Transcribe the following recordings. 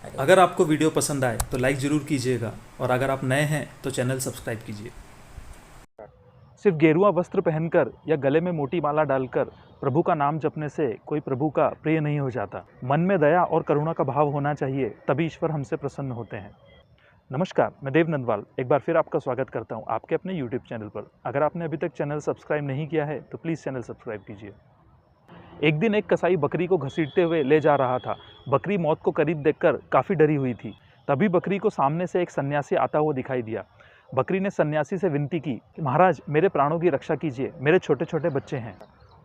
अगर आपको वीडियो पसंद आए तो लाइक ज़रूर कीजिएगा और अगर आप नए हैं तो चैनल सब्सक्राइब कीजिए। सिर्फ गेरुआ वस्त्र पहनकर या गले में मोटी माला डालकर प्रभु का नाम जपने से कोई प्रभु का प्रिय नहीं हो जाता। मन में दया और करुणा का भाव होना चाहिए, तभी ईश्वर हमसे प्रसन्न होते हैं। नमस्कार, मैं देव नंदवाल एक बार फिर आपका स्वागत करता हूं आपके अपने YouTube चैनल पर। अगर आपने अभी तक चैनल सब्सक्राइब नहीं किया है तो प्लीज़ चैनल सब्सक्राइब कीजिए। एक दिन एक कसाई बकरी को घसीटते हुए ले जा रहा था। बकरी मौत को करीब देखकर काफ़ी डरी हुई थी। तभी बकरी को सामने से एक सन्यासी आता हुआ दिखाई दिया। बकरी ने सन्यासी से विनती की कि महाराज, मेरे प्राणों की रक्षा कीजिए, मेरे छोटे छोटे बच्चे हैं।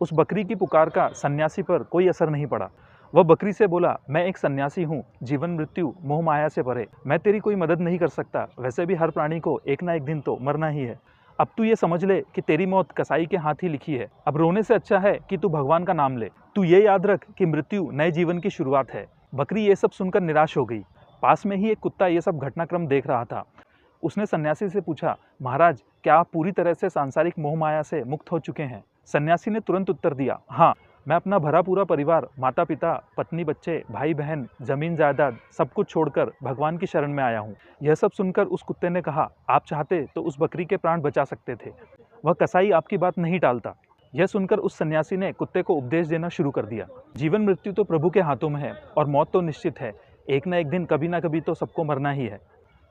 उस बकरी की पुकार का सन्यासी पर कोई असर नहीं पड़ा। वह बकरी से बोला, मैं एक सन्यासी हूँ, जीवन मृत्यु मोह माया से परे, मैं तेरी कोई मदद नहीं कर सकता। वैसे भी हर प्राणी को एक ना एक दिन तो मरना ही है। अब तू ये समझ ले कि तेरी मौत कसाई के हाथ ही लिखी है। अब रोने से अच्छा है कि तू भगवान का नाम ले। तू ये याद रख कि मृत्यु नए जीवन की शुरुआत है। बकरी ये सब सुनकर निराश हो गई। पास में ही एक कुत्ता ये सब घटनाक्रम देख रहा था। उसने सन्यासी से पूछा, महाराज, क्या आप पूरी तरह से सांसारिक मोह माया से मुक्त हो चुके हैं? सन्यासी ने तुरंत उत्तर दिया, हाँ, मैं अपना भरा पूरा परिवार, माता पिता, पत्नी, बच्चे, भाई बहन, जमीन जायदाद सब कुछ छोड़कर भगवान की शरण में आया हूँ। यह सब सुनकर उस कुत्ते ने कहा, आप चाहते तो उस बकरी के प्राण बचा सकते थे। वह कसाई आपकी बात नहीं टालता। यह सुनकर उस सन्यासी ने कुत्ते को उपदेश देना शुरू कर दिया। जीवन मृत्यु तो प्रभु के हाथों में है और मौत तो निश्चित है। एक ना एक दिन कभी ना कभी तो सबको मरना ही है।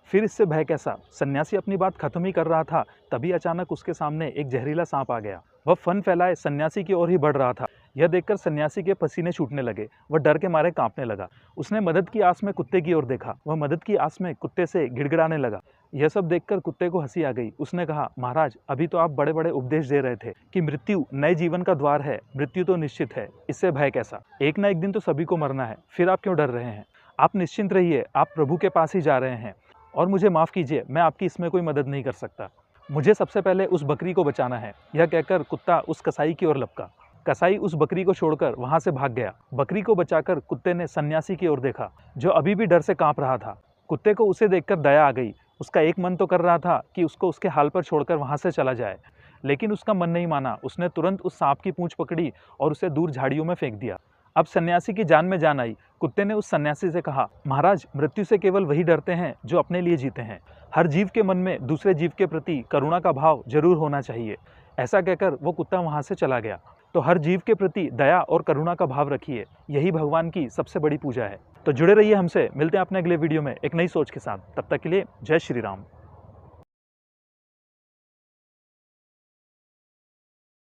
फिर इससे भय कैसा? सन्यासी अपनी बात खत्म ही कर रहा था, तभी अचानक उसके सामने एक जहरीला सांप आ गया। वह फन फैलाए सन्यासी की ओर ही बढ़ रहा था। यह देखकर सन्यासी के पसीने छूटने लगे। वह डर के मारे कांपने लगा। उसने मदद की आस में कुत्ते की ओर देखा। वह मदद की आस में कुत्ते से गिड़गिड़ाने लगा। यह सब देखकर कुत्ते को हंसी आ गई। उसने कहा, महाराज, अभी तो आप बड़े बड़े उपदेश दे रहे थे कि मृत्यु नए जीवन का द्वार है, मृत्यु तो निश्चित है, इससे भय कैसा? एक ना एक दिन तो सभी को मरना है, फिर आप क्यों डर रहे हैं? आप निश्चिंत रहिए, आप प्रभु के पास ही जा रहे हैं। और मुझे माफ़ कीजिए, मैं आपकी इसमें कोई मदद नहीं कर सकता। मुझे सबसे पहले उस बकरी को बचाना है। यह कहकर कुत्ता उस कसाई की ओर लपका। कसाई उस बकरी को छोड़कर वहां से भाग गया। बकरी को बचाकर कुत्ते ने सन्यासी की ओर देखा, जो अभी भी डर से कांप रहा था। कुत्ते को उसे देखकर दया आ गई। उसका एक मन तो कर रहा था कि उसको उसके हाल पर छोड़कर वहां से चला जाए, लेकिन उसका मन नहीं माना। उसने तुरंत उस सांप की पूंछ पकड़ी और उसे दूर झाड़ियों में फेंक दिया। अब सन्यासी की जान में जान आई। कुत्ते ने उस सन्यासी से कहा, महाराज, मृत्यु से केवल वही डरते हैं जो अपने लिए जीते हैं। हर जीव के मन में दूसरे जीव के प्रति करुणा का भाव जरूर होना चाहिए। ऐसा कहकर वो कुत्ता वहां से चला गया। तो हर जीव के प्रति दया और करुणा का भाव रखिए, यही भगवान की सबसे बड़ी पूजा है। तो जुड़े रहिए हमसे, मिलते हैं अपने अगले वीडियो में एक नई सोच के साथ। तब तक के लिए जय श्री राम।